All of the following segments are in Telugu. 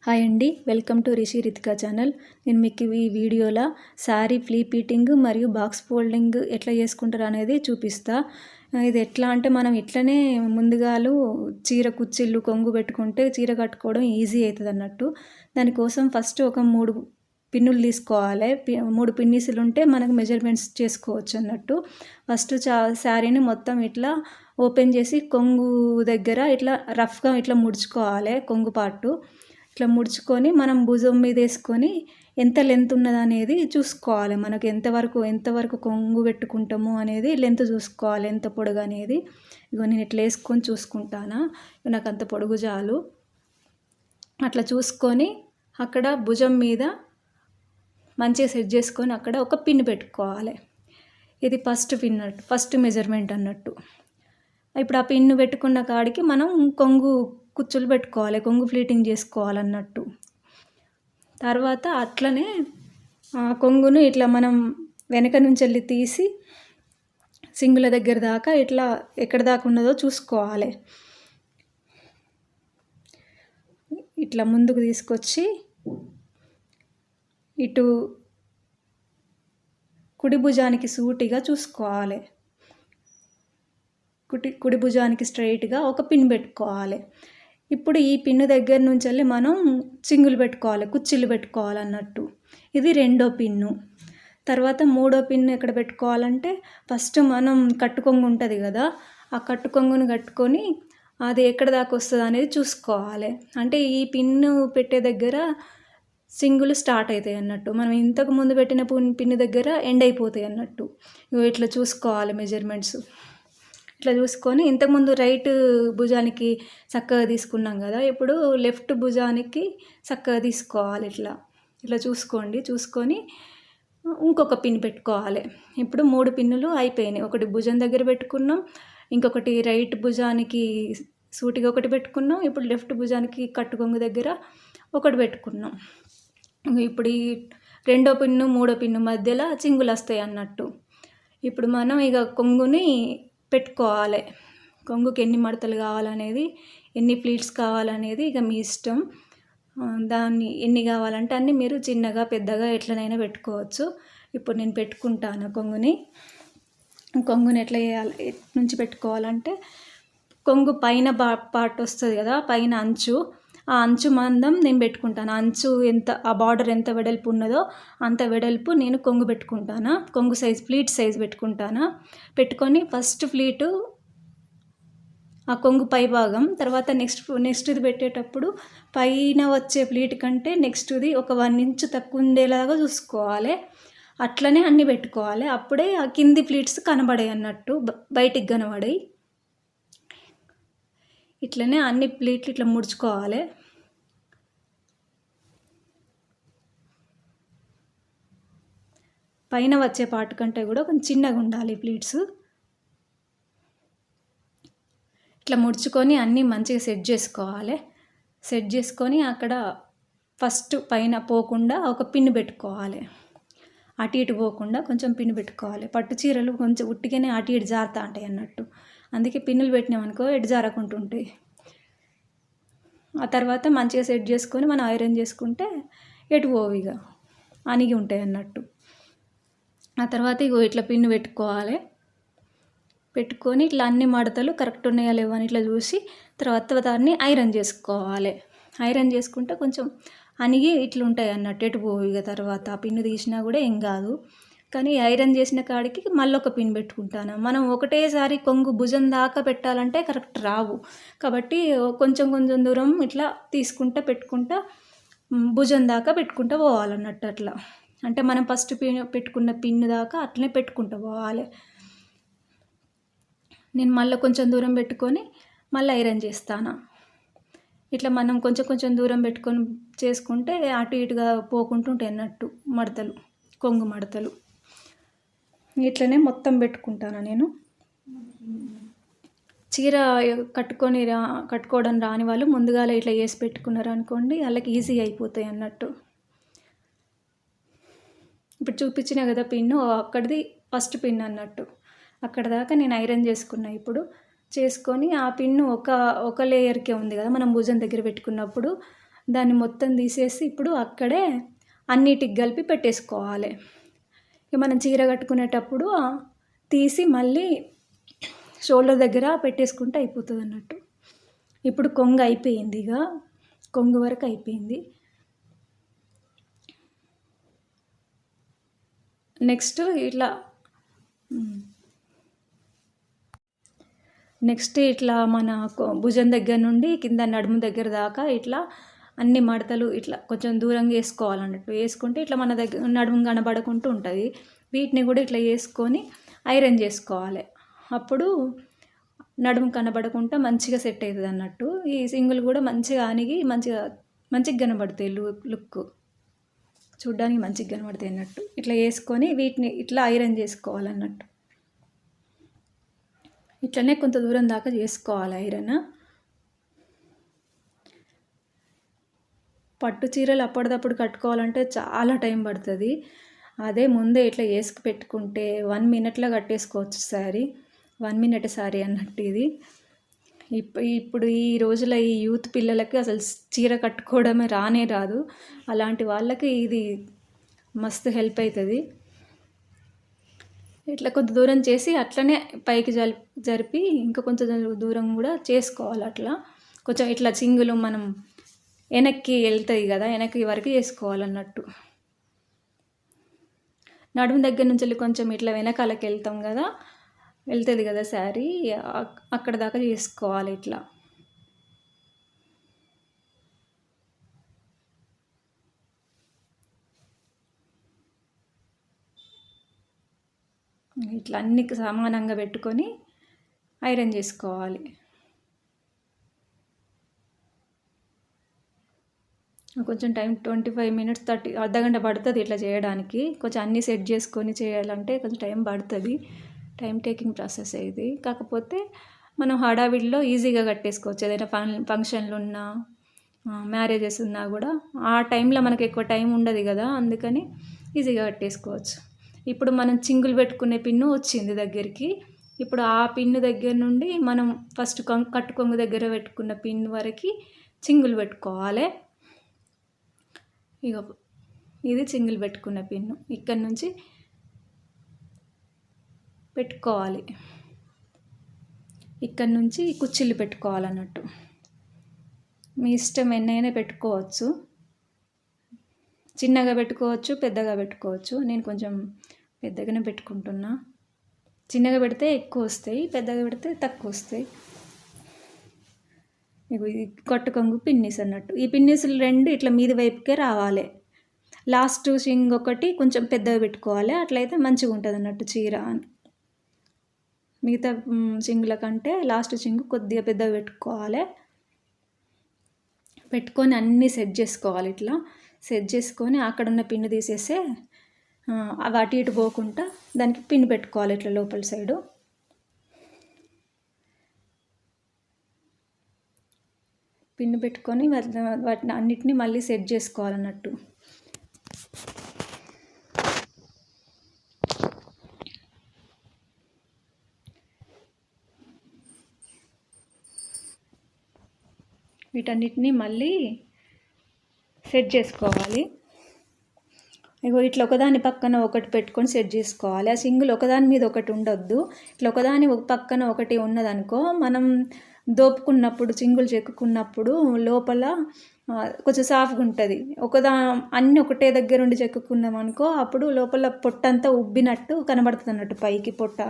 హాయ్ అండి, welcome to Rishi Ritika channel. నేను మీకు ఈ వీడియోలో శారీ ఫ్లీ పీటింగ్ మరియు బాక్స్ ఫోల్డింగ్ ఎట్లా చేసుకుంటారు అనేది చూపిస్తా. ఇది ఎట్లా అంటే మనం ఇట్లనే ముందుగాలు చీర కుచ్చిళ్ళు కొంగు పెట్టుకుంటే చీర కట్టుకోవడం ఈజీ అవుతుంది అన్నట్టు. దానికోసం ఫస్ట్ ఒక 3 పిన్నులు తీసుకోవాలి. 3 పిన్నీసులు ఉంటే మనకు మెజర్మెంట్స్ చేసుకోవచ్చు అన్నట్టు. ఫస్ట్ శారీని మొత్తం ఇట్లా ఓపెన్ చేసి కొంగు దగ్గర ఇట్లా రఫ్గా ఇట్లా ముడుచుకోవాలి. కొంగు పార్టు ఇట్లా ముడుచుకొని మనం భుజం మీద వేసుకొని ఎంత లెంత్ ఉన్నదనేది చూసుకోవాలి. మనకు ఎంతవరకు కొంగు పెట్టుకుంటాము అనేది లెంత్ చూసుకోవాలి, ఎంత పొడుగు అనేది. ఇగో నేను ఇట్లా వేసుకొని చూసుకుంటాను, నాకు అంత పొడుగు చాలు. అట్లా చూసుకొని అక్కడ భుజం మీద మంచిగా సెట్ చేసుకొని అక్కడ ఒక పిన్ పెట్టుకోవాలి. ఇది ఫస్ట్ మెజర్మెంట్ అన్నట్టు. ఇప్పుడు ఆ పిన్ను పెట్టుకున్న కాడికి మనం కొంగు కుచ్చులు పెట్టుకోవాలి, కొంగు ఫ్లీటింగ్ చేసుకోవాలన్నట్టు. తర్వాత అట్లనే కొంగును ఇట్లా మనం వెనక నుంచి వెళ్ళి తీసి సింగుల దగ్గర దాకా ఇట్లా ఎక్కడ దాకా ఉన్నదో చూసుకోవాలి. ఇట్లా ముందుకు తీసుకొచ్చి ఇటు కుడి భుజానికి సూటిగా చూసుకోవాలి. కుడి భుజానికి స్ట్రైట్గా ఒక పిన్ పెట్టుకోవాలి. ఇప్పుడు ఈ పిన్ను దగ్గర నుంచి వెళ్ళి మనం సింగులు పెట్టుకోవాలి, కుచ్చిళ్ళు పెట్టుకోవాలన్నట్టు. ఇది 2వ పిన్ను. తర్వాత 3వ పిన్ను ఎక్కడ పెట్టుకోవాలంటే ఫస్ట్ మనం కట్టుకొంగు ఉంటుంది కదా, ఆ కట్టుకొంగును కట్టుకొని అది ఎక్కడ దాకా వస్తుంది అనేది చూసుకోవాలి. అంటే ఈ పిన్ను పెట్టే దగ్గర సింగులు స్టార్ట్ అవుతాయి అన్నట్టు. మనం ఇంతకు ముందు పెట్టిన పిన్ను దగ్గర ఎండ్ అయిపోతాయి అన్నట్టు. ఇట్లా చూసుకోవాలి మెజర్మెంట్స్. ఇట్లా చూసుకొని ఇంతకుముందు రైట్ భుజానికి చక్కగా తీసుకున్నాం కదా, ఇప్పుడు లెఫ్ట్ భుజానికి చక్కగా తీసుకోవాలి. ఇట్లా చూసుకొని ఇంకొక పిన్ పెట్టుకోవాలి. ఇప్పుడు 3 పిన్నులు అయిపోయినాయి. ఒకటి భుజం దగ్గర పెట్టుకున్నాం, ఇంకొకటి రైట్ భుజానికి సూటిగా ఒకటి పెట్టుకున్నాం, ఇప్పుడు లెఫ్ట్ భుజానికి కట్టుకొంగు దగ్గర ఒకటి పెట్టుకున్నాం. ఇప్పుడు ఈ 2వ పిన్ను 3వ పిన్ను మధ్యలో చింగులు వస్తాయి అన్నట్టు. ఇప్పుడు మనం ఇక కొంగుని పెట్టుకోవాలి. కొంగుకి ఎన్ని మడతలు కావాలనేది, ఎన్ని ప్లీట్స్ కావాలనేది ఇక మీ ఇష్టం. దాన్ని ఎన్ని కావాలంటే అన్నీ మీరు చిన్నగా పెద్దగా ఎట్లనైనా పెట్టుకోవచ్చు. ఇప్పుడు నేను పెట్టుకుంటాను కొంగుని ఎట్లా చేయాలి, నుంచి పెట్టుకోవాలంటే కొంగు పైన పార్ట్ వస్తుంది కదా, పైన అంచు, ఆ అంచు మందం నేను పెట్టుకుంటాను. అంచు ఎంత, ఆ బార్డర్ ఎంత వెడల్పు ఉన్నదో అంత వెడల్పు నేను కొంగు పెట్టుకుంటాను. కొంగు ప్లీట్ సైజ్ పెట్టుకొని ఫస్ట్ ప్లీటు ఆ కొంగు పై భాగం, తర్వాత నెక్స్ట్ది పెట్టేటప్పుడు పైన వచ్చే ప్లీట్ కంటే నెక్స్ట్ది ఒక 1 ఇంచ్ తక్కువ ఉండేలాగా చూసుకోవాలి. అట్లనే అన్నీ పెట్టుకోవాలి. అప్పుడే ఆ కింది ప్లీట్స్ కనబడాయి అన్నట్టు, బయటికి కనబడాయి. ఇట్లనే అన్ని ప్లీట్లు ఇట్లా ముడుచుకోవాలి. పైన వచ్చే పార్ట్ కంటే కూడా కొంచెం చిన్నగా ఉండాలి ప్లీట్స్. ఇట్లా ముడుచుకొని అన్నీ మంచిగా సెట్ చేసుకొని అక్కడ ఫస్ట్ పైన పోకుండా ఒక పిన్ పెట్టుకోవాలి. అటు ఇటు పోకుండా కొంచెం పిన్ పెట్టుకోవాలి. పట్టు చీరలు కొంచెం ఉట్టిగానే అటు ఇటు జారుతూ ఉంటాయి అన్నట్టు, అందుకే పిన్నులు పెట్టినామనుకో ఎటు జారకుంటుంటాయి. ఆ తర్వాత మంచిగా సెట్ చేసుకొని మనం ఐరన్ చేసుకుంటే ఎటు పోవు, ఇక అణిగి ఉంటాయి అన్నట్టు. ఆ తర్వాత ఇట్లా పిన్ను పెట్టుకొని ఇట్లా అన్ని మడతలు కరెక్ట్ ఉన్నాయా లేవా అని ఇట్లా చూసి తర్వాత దాన్ని ఐరన్ చేసుకోవాలి. ఐరన్ చేసుకుంటే కొంచెం అణిగి ఇట్లా ఉంటాయి అన్నట్టు, ఎటు పోవు. ఇక తర్వాత ఆ పిన్ను తీసినా కూడా ఏం కాదు. కానీ ఐరన్ చేసిన కాడికి మళ్ళీ ఒక పిన్ పెట్టుకుంటాను. మనం ఒకటేసారి కొంగు భుజం దాకా పెట్టాలంటే కరెక్ట్ రావు. కాబట్టి కొంచెం దూరం ఇట్లా పెట్టుకుంటా భుజం దాకా పెట్టుకుంటూ పోవాలన్నట్టు. అట్లా అంటే మనం ఫస్ట్ పెట్టుకున్న పిన్ను దాకా అట్లనే పెట్టుకుంటూ పోవాలి. నేను మళ్ళీ కొంచెం దూరం పెట్టుకొని మళ్ళీ ఐరన్ చేస్తాను. ఇట్లా మనం కొంచెం దూరం పెట్టుకొని చేసుకుంటే అటు ఇటుగా పోకుంటుంటాయి అన్నట్టు మడతలు, కొంగు మడతలు. ఇట్లనే మొత్తం పెట్టుకుంటాను నేను. చీర కట్టుకోవడం రాని వాళ్ళు ముందుగా ఇట్లా వేసి పెట్టుకున్నారు అనుకోండి, వాళ్ళకి ఈజీ అయిపోతాయి అన్నట్టు. ఇప్పుడు చూపించిన కదా పిన్ను, అక్కడిది ఫస్ట్ పిన్ అన్నట్టు. అక్కడ దాకా నేను ఐరన్ చేసుకున్నా. ఇప్పుడు చేసుకొని ఆ పిన్ను ఒక లేయర్కే ఉంది కదా మనం భుజం దగ్గర పెట్టుకున్నప్పుడు, దాన్ని మొత్తం తీసేసి ఇప్పుడు అక్కడే అన్నిటికి కలిపి పెట్టేసుకోవాలి. ఇక మనం చీర కట్టుకునేటప్పుడు తీసి మళ్ళీ షోల్డర్ దగ్గర పెట్టేసుకుంటే అయిపోతుంది అన్నట్టు. ఇప్పుడు కొంగు అయిపోయింది, ఇక కొంగు వరకు అయిపోయింది. నెక్స్ట్ ఇట్లా మన భుజం దగ్గర నుండి కింద నడుము దగ్గర దాకా ఇట్లా అన్ని మడతలు ఇట్లా కొంచెం దూరంగా వేసుకోవాలన్నట్టు. వేసుకుంటే ఇట్లా మన దగ్గర నడుము కనబడకుంటూ ఉంటుంది. వీటిని కూడా ఇట్లా వేసుకొని ఐరన్ చేసుకోవాలి. అప్పుడు నడుము కనబడకుండా మంచిగా సెట్ అవుతుంది అన్నట్టు. ఈ సింగుల్ కూడా మంచిగా అణిగి మంచిగా కనబడతాయి. లుక్ చూడ్డానికి మంచిగా కనబడతాయి అన్నట్టు. ఇట్లా వేసుకొని వీటిని ఇట్లా ఐరన్ చేసుకోవాలన్నట్టు. ఇట్లనే కొంత దూరం దాకా చేసుకోవాలి ఐరన్. పట్టు చీరలు అప్పటిదప్పుడు కట్టుకోవాలంటే చాలా టైం పడుతుంది. అదే ముందే ఇట్లా వేసుకు పెట్టుకుంటే 1 మినిట్లో కట్టేసుకోవచ్చు శారీ. 1 మినిట్ శారీ అన్నట్టు ఇది. ఇప్పుడు ఈ రోజుల ఈ యూత్ పిల్లలకి అసలు చీర కట్టుకోవడమే రానే రాదు. అలాంటి వాళ్ళకి ఇది మస్తు హెల్ప్ అవుతుంది. ఇట్లా కొంత దూరం చేసి అట్లనే పైకి జరిపి ఇంకా కొంచెం దూరం కూడా చేసుకోవాలి. అట్లా కొంచెం ఇట్లా సింగులు మనం వెనక్కి వెళ్తుంది కదా, వెనక్కి వరకు చేసుకోవాలన్నట్టు. నడుము దగ్గర నుంచి వెళ్ళి కొంచెం ఇట్లా వెనకాలకి వెళ్తుంది కదా శారీ, అక్కడ దాకా చేసుకోవాలి ఇట్లా. ఇట్లా అన్ని సమానంగా పెట్టుకొని ఐరన్ చేసుకోవాలి. కొంచెం టైం 25 మినిట్స్ 30 అర్ధగంట పడుతుంది ఇట్లా చేయడానికి. కొంచెం అన్నీ సెట్ చేసుకొని చేయాలంటే కొంచెం టైం పడుతుంది. టైం టేకింగ్ ప్రాసెస్ ఇది. కాకపోతే మనం హడావిడిలో ఈజీగా కట్టేసుకోవచ్చు. ఏదైనా ఫంక్షన్లు ఉన్నా, మ్యారేజెస్ ఉన్నా కూడా ఆ టైంలో మనకి ఎక్కువ టైం ఉండదు కదా, అందుకని ఈజీగా కట్టేసుకోవచ్చు. ఇప్పుడు మనం చింగులు పెట్టుకునే పిన్ను వచ్చింది దగ్గరికి. ఇప్పుడు ఆ పిన్ను దగ్గర నుండి మనం ఫస్ట్ కట్టు కొంగు దగ్గర పెట్టుకున్న పిన్ వరకు చింగులు పెట్టుకోవాలి. ఇక ఇది చింగులు పెట్టుకున్న పిన్ను ఇక్కడ నుంచి పెట్టుకోవాలి. ఇక్కడ నుంచి కుచ్చిళ్ళు పెట్టుకోవాలన్నట్టు. మీ ఇష్టం ఎన్నైనా పెట్టుకోవచ్చు. చిన్నగా పెట్టుకోవచ్చు, పెద్దగా పెట్టుకోవచ్చు. నేను కొంచెం పెద్దగానే పెట్టుకుంటున్నా. చిన్నగా పెడితే ఎక్కువ వస్తాయి, పెద్దగా పెడితే తక్కువ వస్తాయి. ఇగో ఇది కట్టు కొంగు పిన్నీస్ అన్నట్టు. ఈ పిన్నీసులు 2 ఇట్లా మీది వైపుకే రావాలి. లాస్ట్ చింగ్ ఒకటి కొంచెం పెద్దగా పెట్టుకోవాలి. అట్లయితే మంచిగా ఉంటుంది అన్నట్టు చీర. మిగతా చింగుల కంటే లాస్ట్ చింగు కొద్దిగా పెద్దగా పెట్టుకోవాలి. పెట్టుకొని అన్నీ సెట్ చేసుకోవాలి. ఇట్లా సెట్ చేసుకొని అక్కడ ఉన్న పిన్ను తీసేస్తే అవి అటు ఇటు పోకుండా దానికి పిన్ పెట్టుకోవాలి ఇట్లా లోపల సైడు. పిన్ పెట్టుకొని వాటిని అన్నిటినీ మళ్ళీ సెట్ చేసుకోవాలన్నట్టు. వీటన్నిటినీ మళ్ళీ సెట్ చేసుకోవాలి. ఇగో ఇట్లా ఒకదాని పక్కన ఒకటి పెట్టుకొని సెట్ చేసుకోవాలి. ఆ సింగిల్ ఒకదాని మీద ఒకటి ఉండొద్దు. ఇట్లా ఒకదాని పక్కన ఒకటి ఉన్నదనుకో, మనం దోపుకున్నప్పుడు చింగులు చెక్కుకున్నప్పుడు లోపల కొంచెం సాఫ్ట్గా ఉంటుంది. అన్నీ ఒకటే దగ్గర ఉండి చెక్కుకున్నాం అనుకో, అప్పుడు లోపల పొట్టంతా ఉబ్బినట్టు కనబడుతుంది అన్నట్టు పైకి పొట్ట.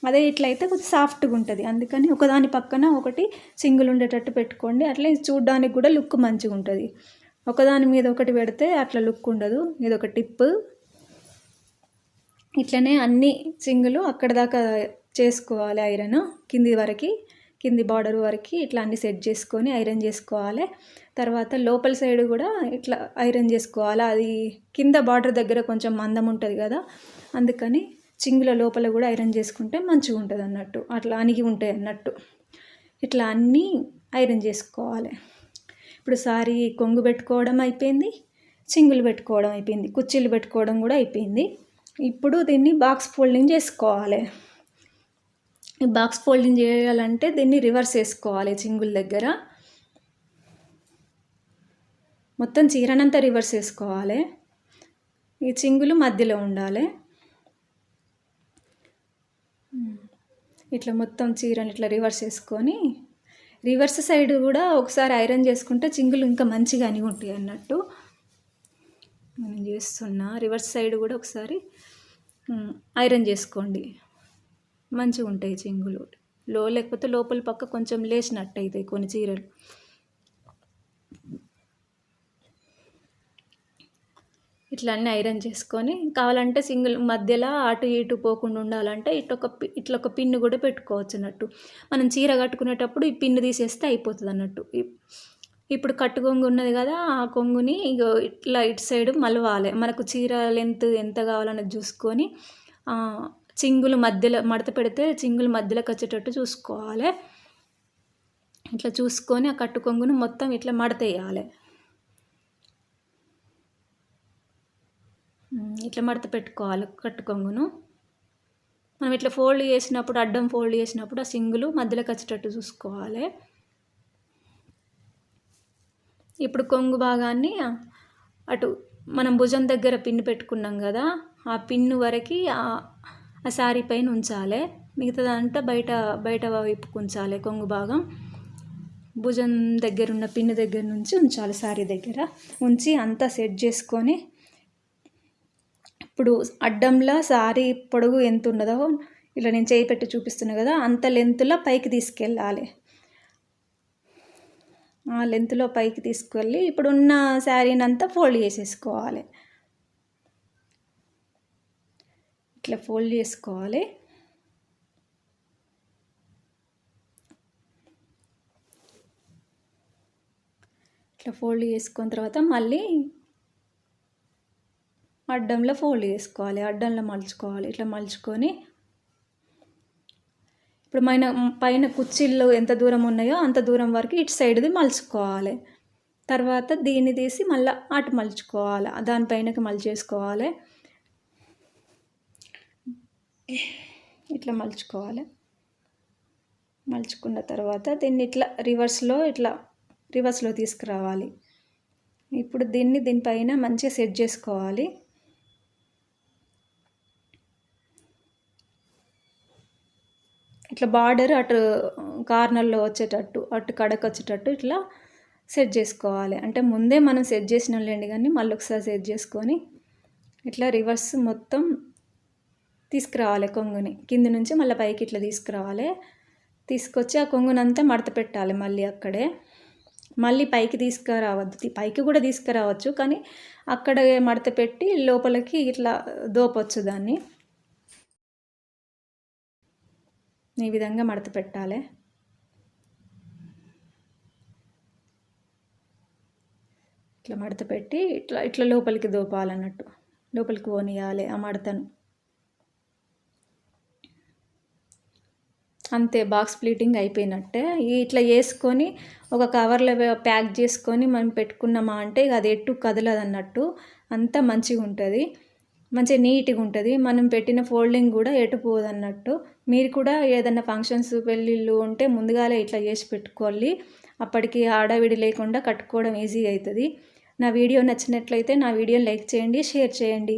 అదే ఇట్లయితే కొంచెం సాఫ్ట్గా ఉంటుంది. అందుకని ఒకదాని పక్కన ఒకటి సింగిల్ ఉండేటట్టు పెట్టుకోండి. అట్లా చూడడానికి కూడా లుక్ మంచిగా ఉంటుంది. ఒకదాని మీద ఒకటి పెడితే అట్లా లుక్ ఉండదు. ఇదొక టిప్. ఇట్లనే అన్ని సింగులు అక్కడ దాకా చేసుకోవాలి ఐరన్. కింది బార్డర్ వరకు ఇట్లా అన్ని సెట్ చేసుకొని ఐరన్ చేసుకోవాలి. తర్వాత లోపల సైడ్ కూడా ఇట్లా ఐరన్ చేసుకోవాలి. అది కింద బార్డర్ దగ్గర కొంచెం మందం ఉంటుంది కదా, అందుకని చింగుల లోపల కూడా ఐరన్ చేసుకుంటే మంచిగా ఉంటుంది అన్నట్టు. అట్లా అణిగి ఉంటాయి అన్నట్టు. ఇట్లా అన్నీ ఐరన్ చేసుకోవాలి. ఇప్పుడు సారీ కొంగు పెట్టుకోవడం అయిపోయింది, చింగులు పెట్టుకోవడం అయిపోయింది, కుచ్చిళ్ళు పెట్టుకోవడం కూడా అయిపోయింది. ఇప్పుడు దీన్ని బాక్స్ ఫోల్డింగ్ చేసుకోవాలి. ఈ బాక్స్ ఫోల్డింగ్ చేయాలంటే దీన్ని రివర్స్ వేసుకోవాలి చింగుల దగ్గర. మొత్తం చీరనంతా రివర్స్ వేసుకోవాలి. ఈ చింగులు మధ్యలో ఉండాలి. ఇట్లా మొత్తం చీరని ఇట్లా రివర్స్ వేసుకొని రివర్స్ సైడ్ కూడా ఒకసారి ఐరన్ చేసుకుంటే చింగులు ఇంకా మంచిగా అనిగి ఉంటాయి అన్నట్టు. నేను చేస్తున్నా. రివర్స్ సైడ్ కూడా ఒకసారి ఐరన్ చేసుకోండి, మంచిగా ఉంటాయి చింగులు. లేకపోతే లోపల పక్క కొంచెం లేచినట్టు అవుతాయి కొన్ని చీరలు. ఇట్లా అన్నీ ఐరన్ చేసుకొని కావాలంటే సింగిల్ మధ్యలో అటు ఇటు పోకుండా ఉండాలంటే ఇట్లా ఒక పిన్ను కూడా పెట్టుకోవచ్చు అన్నట్టు. మనం చీర కట్టుకునేటప్పుడు ఈ పిన్ను తీసేస్తే అయిపోతుంది అన్నట్టు. ఇప్పుడు కట్టు కొంగు ఉన్నది కదా, ఆ కొంగుని ఇట్లా ఇటు సైడ్ మలవాలి. మనకు చీర లెంత్ ఎంత కావాలన్నది చూసుకొని చింగులు మధ్యలో మడత పెడితే చింగులు మధ్యలోకి వచ్చేటట్టు చూసుకోవాలి. ఇట్లా చూసుకొని ఆ కట్టు కొంగును మొత్తం ఇట్లా మడత వేయాలి. ఇట్లా మడత పెట్టుకోవాలి కట్టు కొంగును. మనం ఇట్లా ఫోల్డ్ చేసినప్పుడు, అడ్డం ఫోల్డ్ చేసినప్పుడు ఆ సింగులు మధ్యలోకి వచ్చేటట్టు చూసుకోవాలి. ఇప్పుడు కొంగు భాగాన్ని అటు మనం భుజం దగ్గర పిన్ను పెట్టుకున్నాం కదా, ఆ పిన్ను వరకు ఆ శారీ పైన ఉంచాలి. మిగతాదంతా బయట వైపుకు ఉంచాలి. కొంగు భాగం భుజం దగ్గర ఉన్న పిన్ను దగ్గర నుంచి ఉంచాలి. శారీ దగ్గర ఉంచి అంతా సెట్ చేసుకొని ఇప్పుడు అడ్డంలో శారీ పొడవు ఎంత ఉన్నదో ఇలా నేను చేయి పెట్టి చూపిస్తున్నా కదా, అంత లెంత్లో పైకి తీసుకెళ్ళాలి. ఆ లెంత్లో పైకి తీసుకెళ్ళి ఇప్పుడు ఉన్న శారీని అంతా ఫోల్డ్ చేసేసుకోవాలి. ఇట్లా ఫోల్డ్ చేసుకోవాలి. ఇట్లా ఫోల్డ్ చేసుకున్న తర్వాత మళ్ళీ అడ్డంలో ఫోల్డ్ చేసుకోవాలి, అడ్డంలో మలుచుకోవాలి. ఇట్లా మలుచుకొని ఇప్పుడు పైన కుర్చీలు ఎంత దూరం ఉన్నాయో అంత దూరం వరకు ఇటు సైడ్ది మలుచుకోవాలి. తర్వాత దీన్ని తీసి మళ్ళీ అటు మలుచుకోవాలి, దానిపైనకి మలిచేసుకోవాలి. ఇట్లా మలుచుకోవాలి. మలుచుకున్న తర్వాత దీన్ని ఇట్లా రివర్స్లో తీసుకురావాలి. ఇప్పుడు దీనిపైన మంచిగా సెట్ చేసుకోవాలి. ఇట్లా బార్డర్ అటు కార్నర్లో వచ్చేటట్టు, అటు కడకు వచ్చేటట్టు ఇట్లా సెట్ చేసుకోవాలి. అంటే ముందే మనం సెట్ చేసినాంలేండి, కానీ మళ్ళీ ఒకసారి సెట్ చేసుకొని ఇట్లా రివర్స్ మొత్తం తీసుకురావాలి. కొంగుని కింది నుంచి మళ్ళీ పైకి ఇట్లా తీసుకురావాలి. తీసుకొచ్చి ఆ కొంగునంతా మడత పెట్టాలి. మళ్ళీ అక్కడే మళ్ళీ పైకి తీసుకురావద్దు, పైకి కూడా తీసుకురావచ్చు, కానీ అక్కడే మడత పెట్టి లోపలికి ఇట్లా దోపొచ్చు దాన్ని. ఈ విధంగా మడత పెట్టాలి. ఇట్లా మడత పెట్టి ఇట్లా లోపలికి దోపాలన్నట్టు, లోపలికి పోనీయాలి ఆ మడతను. అంతే, బాక్స్ ప్లీటింగ్ అయిపోయినట్టే. ఇట్లా వేసుకొని ఒక కవర్లో ప్యాక్ చేసుకొని మనం పెట్టుకున్నామా అంటే అది ఎటు కదలదు అన్నట్టు, అంతా మంచిగా ఉంటుంది, మంచిగా నీట్గా ఉంటుంది. మనం పెట్టిన ఫోల్డింగ్ కూడా ఎటు పోదు అన్నట్టు. మీరు కూడా ఏదైనా ఫంక్షన్స్ పెళ్ళిళ్ళు ఉంటే ముందుగాలే ఇట్లా చేసి పెట్టుకోవాలి. అప్పటికి ఆడవిడి లేకుండా కట్టుకోవడం ఈజీ అవుతుంది. నా వీడియో నచ్చినట్లయితే నా వీడియోని లైక్ చేయండి, షేర్ చేయండి.